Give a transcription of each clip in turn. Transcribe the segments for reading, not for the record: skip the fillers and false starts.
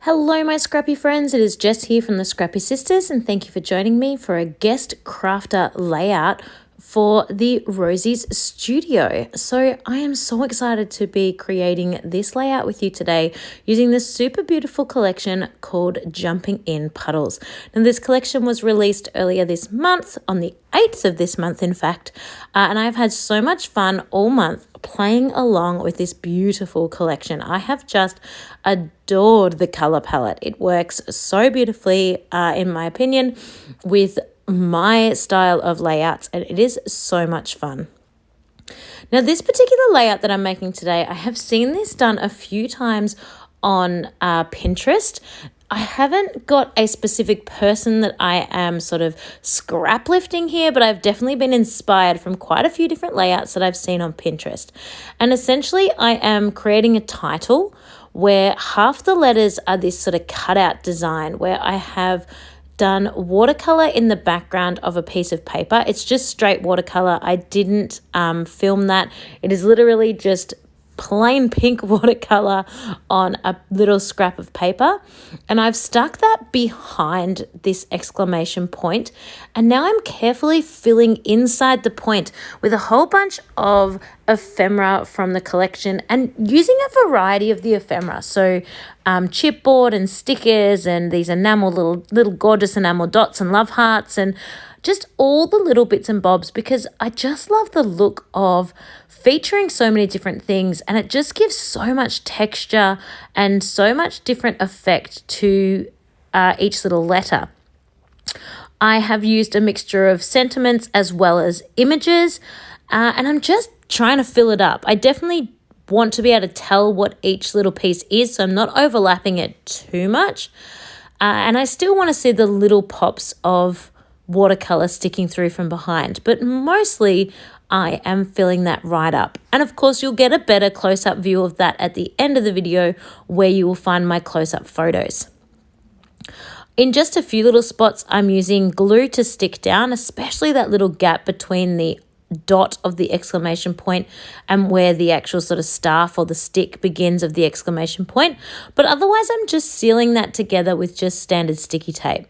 Hello, my Scrappy friends. It is Jess here from the Scrappy Sisters, and thank you for joining me for a guest crafter layout for the Rosie's studio. So I am so excited to be creating this layout with you today using this super beautiful collection called Jumping in Puddles. Now this collection was released earlier this month, on the 8th of this month in fact, and I've had so much fun all month playing along with this beautiful collection. I have just adored the color palette. It works so beautifully, in my opinion, with my style of layouts, and it is so much fun. Now, this particular layout that I'm making today, I have seen this done a few times on Pinterest. I haven't got a specific person that I am sort of scrap lifting here, but I've definitely been inspired from quite a few different layouts that I've seen on Pinterest. And essentially, I am creating a title where half the letters are this sort of cutout design where I have done watercolor in the background of a piece of paper. It's just straight watercolor. I didn't film that. It is literally just plain pink watercolor on a little scrap of paper, and I've stuck that behind this exclamation point, and now I'm carefully filling inside the point with a whole bunch of ephemera from the collection and using a variety of the ephemera, so chipboard and stickers and these enamel little gorgeous enamel dots and love hearts and just all the little bits and bobs, because I just love the look of featuring so many different things, and it just gives so much texture and so much different effect to each little letter. I have used a mixture of sentiments as well as images, and I'm just trying to fill it up. I definitely want to be able to tell what each little piece is, so I'm not overlapping it too much, and I still want to see the little pops of watercolor sticking through from behind, but mostly I am filling that right up. And of course, you'll get a better close-up view of that at the end of the video where you will find my close-up photos. In just a few little spots, I'm using glue to stick down, especially that little gap between the dot of the exclamation point and where the actual sort of staff or the stick begins of the exclamation point. But otherwise, I'm just sealing that together with just standard sticky tape.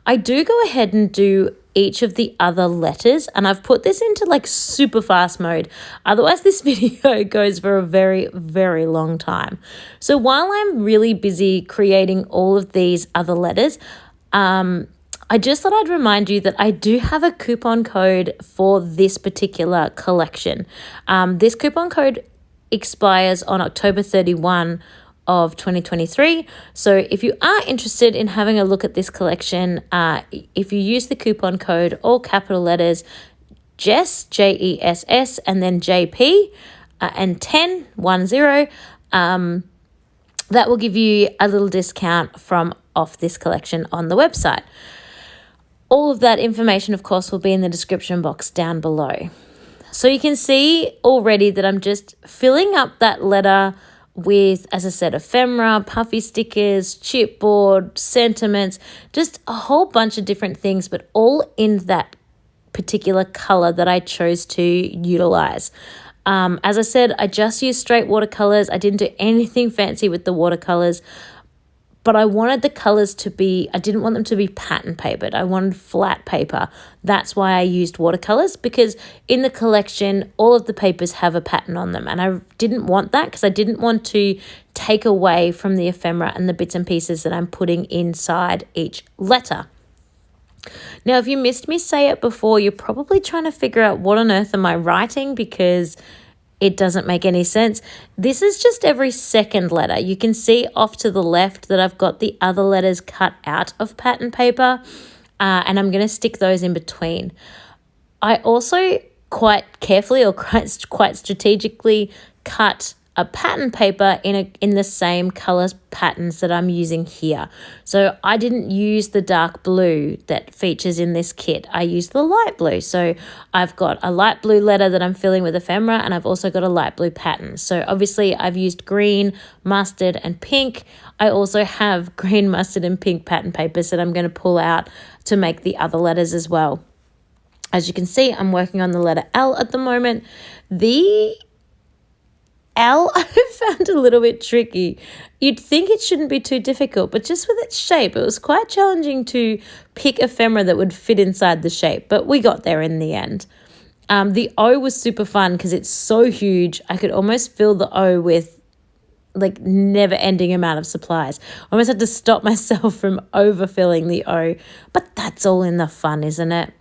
I do go ahead and do each of the other letters, and I've put this into like super fast mode. Otherwise, this video goes for a very, very long time. So while I'm really busy creating all of these other letters, I just thought I'd remind you that I do have a coupon code for this particular collection. This coupon code expires on October 31 of 2023. So if you are interested in having a look at this collection, if you use the coupon code, all capital letters, Jess, Jess, and then JP, and 10, that will give you a little discount from off this collection on the website. All of that information, of course, will be in the description box down below. So you can see already that I'm just filling up that letter with, as I said, ephemera, puffy stickers, chipboard, sentiments, just a whole bunch of different things, but all in that particular color that I chose to utilize. As I said, I just used straight watercolors. I didn't do anything fancy with the watercolors, but I wanted the colors to be, I didn't want them to be pattern papered. I wanted flat paper. That's why I used watercolors, because in the collection, all of the papers have a pattern on them. And I didn't want that because I didn't want to take away from the ephemera and the bits and pieces that I'm putting inside each letter. Now, if you missed me say it before, you're probably trying to figure out what on earth am I writing, because it doesn't make any sense. This is just every second letter. You can see off to the left that I've got the other letters cut out of pattern paper, and I'm going to stick those in between. I also quite carefully or quite strategically cut a pattern paper in the same color patterns that I'm using here. So I didn't use the dark blue that features in this kit. I used the light blue. So I've got a light blue letter that I'm filling with ephemera, and I've also got a light blue pattern. So obviously I've used green, mustard, and pink. I also have green, mustard, and pink pattern papers that I'm going to pull out to make the other letters as well. As you can see, I'm working on the letter L at the moment. The owl I found a little bit tricky. You'd think it shouldn't be too difficult, but just with its shape, it was quite challenging to pick ephemera that would fit inside the shape, but we got there in the end. The O was super fun because it's so huge. I could almost fill the O with like never-ending amount of supplies. I almost had to stop myself from overfilling the O, but that's all in the fun, isn't it?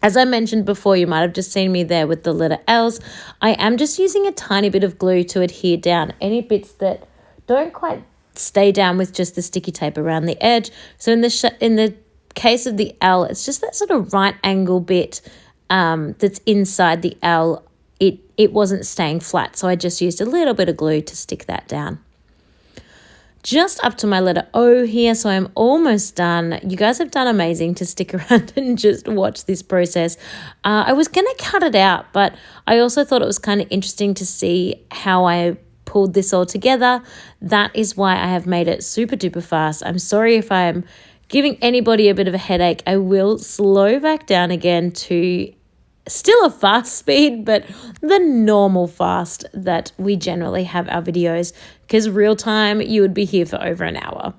As I mentioned before, you might have just seen me there with the letter L's. I am just using a tiny bit of glue to adhere down any bits that don't quite stay down with just the sticky tape around the edge. So in the case of the L, it's just that sort of right angle bit that's inside the L. It wasn't staying flat, so I just used a little bit of glue to stick that down. Just up to my letter O here, so I'm almost done. You guys have done amazing to stick around and just watch this process. I was going to cut it out, but I also thought it was kind of interesting to see how I pulled this all together. That is why I have made it super duper fast. I'm sorry if I'm giving anybody a bit of a headache. I will slow back down again to still a fast speed, but the normal fast that we generally have our videos, because real time, you would be here for over an hour.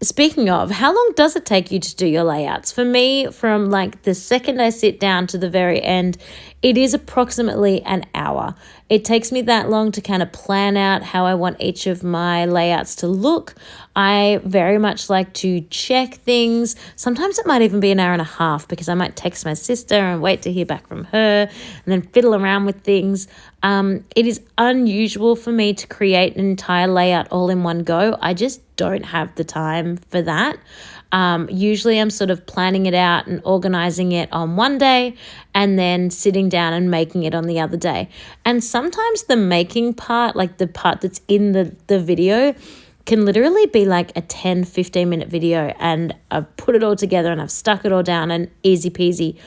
Speaking of, how long does it take you to do your layouts? For me, from like the second I sit down to the very end, it is approximately an hour. It takes me that long to kind of plan out how I want each of my layouts to look. I very much like to check things. Sometimes it might even be an hour and a half because I might text my sister and wait to hear back from her and then fiddle around with things. It is unusual for me to create an entire layout all in one go. I just don't have the time for that. Usually I'm sort of planning it out and organizing it on one day and then sitting down and making it on the other day. And sometimes the making part, like the part that's in the video, can literally be like a 10-15 minute video, and I've put it all together and I've stuck it all down and easy peasy.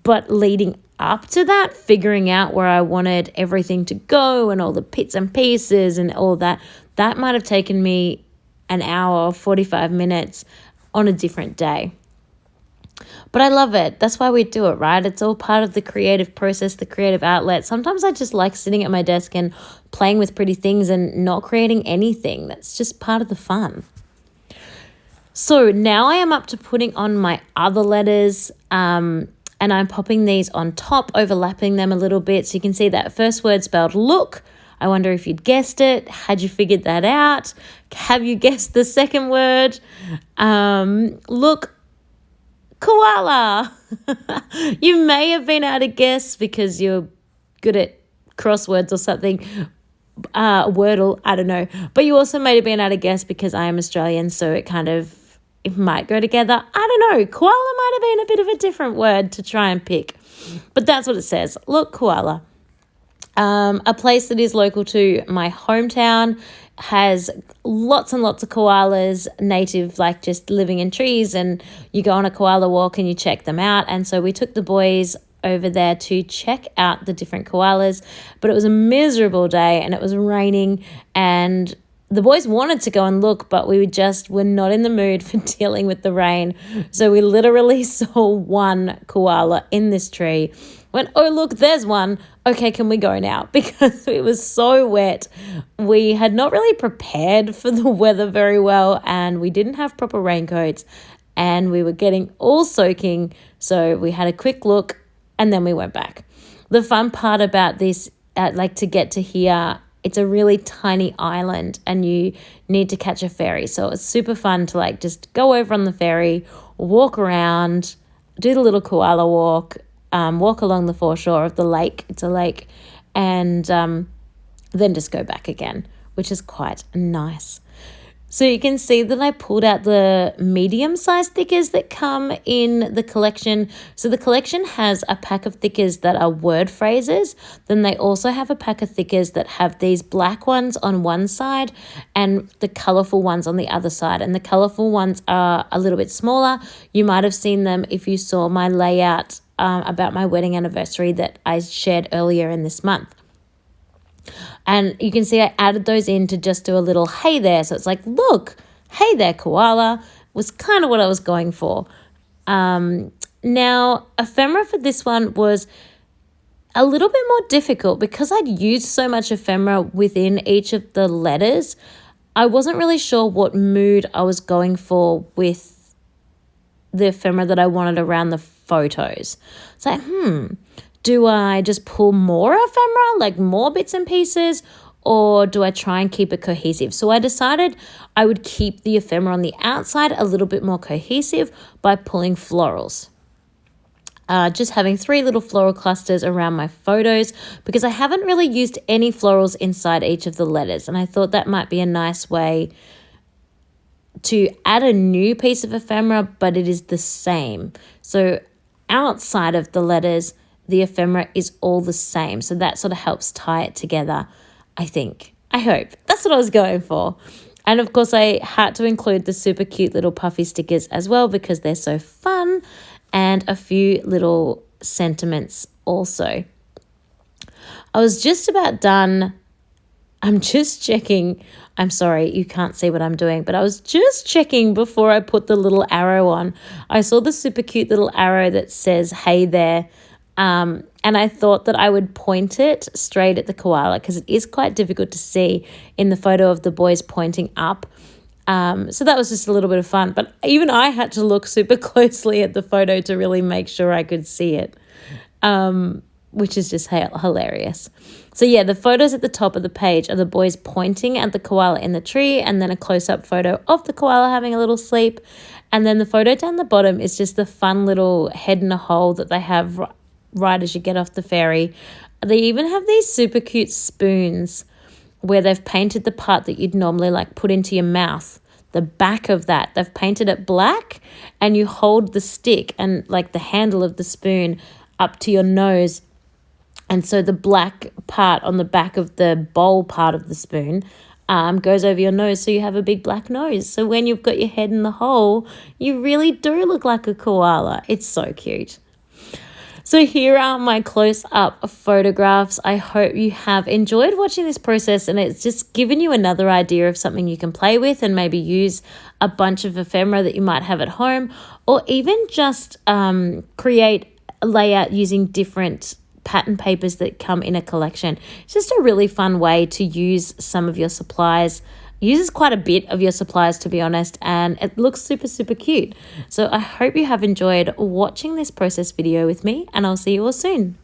But leading up to that, figuring out where I wanted everything to go and all the bits and pieces and all that might have taken me an hour or 45 minutes on a different day. But I love it. That's why we do it, right? It's all part of the creative process, the creative outlet. Sometimes I just like sitting at my desk and playing with pretty things and not creating anything. That's just part of the fun. So now I am up to putting on my other letters, and I'm popping these on top, overlapping them a little bit. So you can see that first word spelled look. I wonder if you'd guessed it. Had you figured that out? Have you guessed the second word? Look, koala. You may have been able to guess because you're good at crosswords or something. Wordle, I don't know. But you also may have been able to guess because I am Australian, so it might go together. I don't know. Koala might have been a bit of a different word to try and pick. But that's what it says. Look, koala. A place that is local to my hometown has lots and lots of koalas, native, like just living in trees, and you go on a koala walk and you check them out. And so we took the boys over there to check out the different koalas, but it was a miserable day and it was raining, and the boys wanted to go and look, but we were not in the mood for dealing with the rain. So we literally saw one koala in this tree. Went, oh, look, there's one. Okay, can we go now? Because it was so wet. We had not really prepared for the weather very well, and we didn't have proper raincoats, and we were getting all soaking. So we had a quick look, and then we went back. The fun part about this, to get to here, it's a really tiny island and you need to catch a ferry. So it's super fun to just go over on the ferry, walk around, do the little koala walk, walk along the foreshore of the lake. It's a lake. And then just go back again, which is quite nice. So you can see that I pulled out the medium-sized thickers that come in the collection. So the collection has a pack of thickers that are word phrases. Then they also have a pack of thickers that have these black ones on one side and the colourful ones on the other side. And the colourful ones are a little bit smaller. You might have seen them if you saw my layout about my wedding anniversary that I shared earlier in this month. And you can see I added those in to just do a little hey there. So it's like, look, hey there, koala, was kind of what I was going for. Now, ephemera for this one was a little bit more difficult because I'd used so much ephemera within each of the letters. I wasn't really sure what mood I was going for with the ephemera that I wanted around the photos. It's like, do I just pull more ephemera, like more bits and pieces, or do I try and keep it cohesive? So I decided I would keep the ephemera on the outside a little bit more cohesive by pulling florals. Just having 3 little floral clusters around my photos because I haven't really used any florals inside each of the letters, and I thought that might be a nice way to add a new piece of ephemera, but it is the same. So outside of the letters, the ephemera is all the same. So that sort of helps tie it together, I think. I hope. That's what I was going for. And of course, I had to include the super cute little puffy stickers as well because they're so fun, and a few little sentiments also. I was just about done. I'm just checking. I'm sorry, you can't see what I'm doing, but I was just checking before I put the little arrow on. I saw the super cute little arrow that says, "Hey there." And I thought that I would point it straight at the koala because it is quite difficult to see in the photo of the boys pointing up. So that was just a little bit of fun. But even I had to look super closely at the photo to really make sure I could see it, which is just hilarious. So yeah, the photos at the top of the page are the boys pointing at the koala in the tree, and then a close-up photo of the koala having a little sleep. And then the photo down the bottom is just the fun little head in a hole that they have right as you get off the ferry. They even have these super cute spoons where they've painted the part that you'd normally like put into your mouth. The back of that, they've painted it black, and you hold the stick and like the handle of the spoon up to your nose. And so the black part on the back of the bowl part of the spoon goes over your nose, so you have a big black nose. So when you've got your head in the hole, you really do look like a koala. It's so cute. So here are my close-up photographs. I hope you have enjoyed watching this process, and it's just given you another idea of something you can play with and maybe use a bunch of ephemera that you might have at home, or even just create a layout using different pattern papers that come in a collection. It's just a really fun way to use some of your supplies. Uses quite a bit of your supplies, to be honest, and it looks super, super cute. So I hope you have enjoyed watching this process video with me, and I'll see you all soon.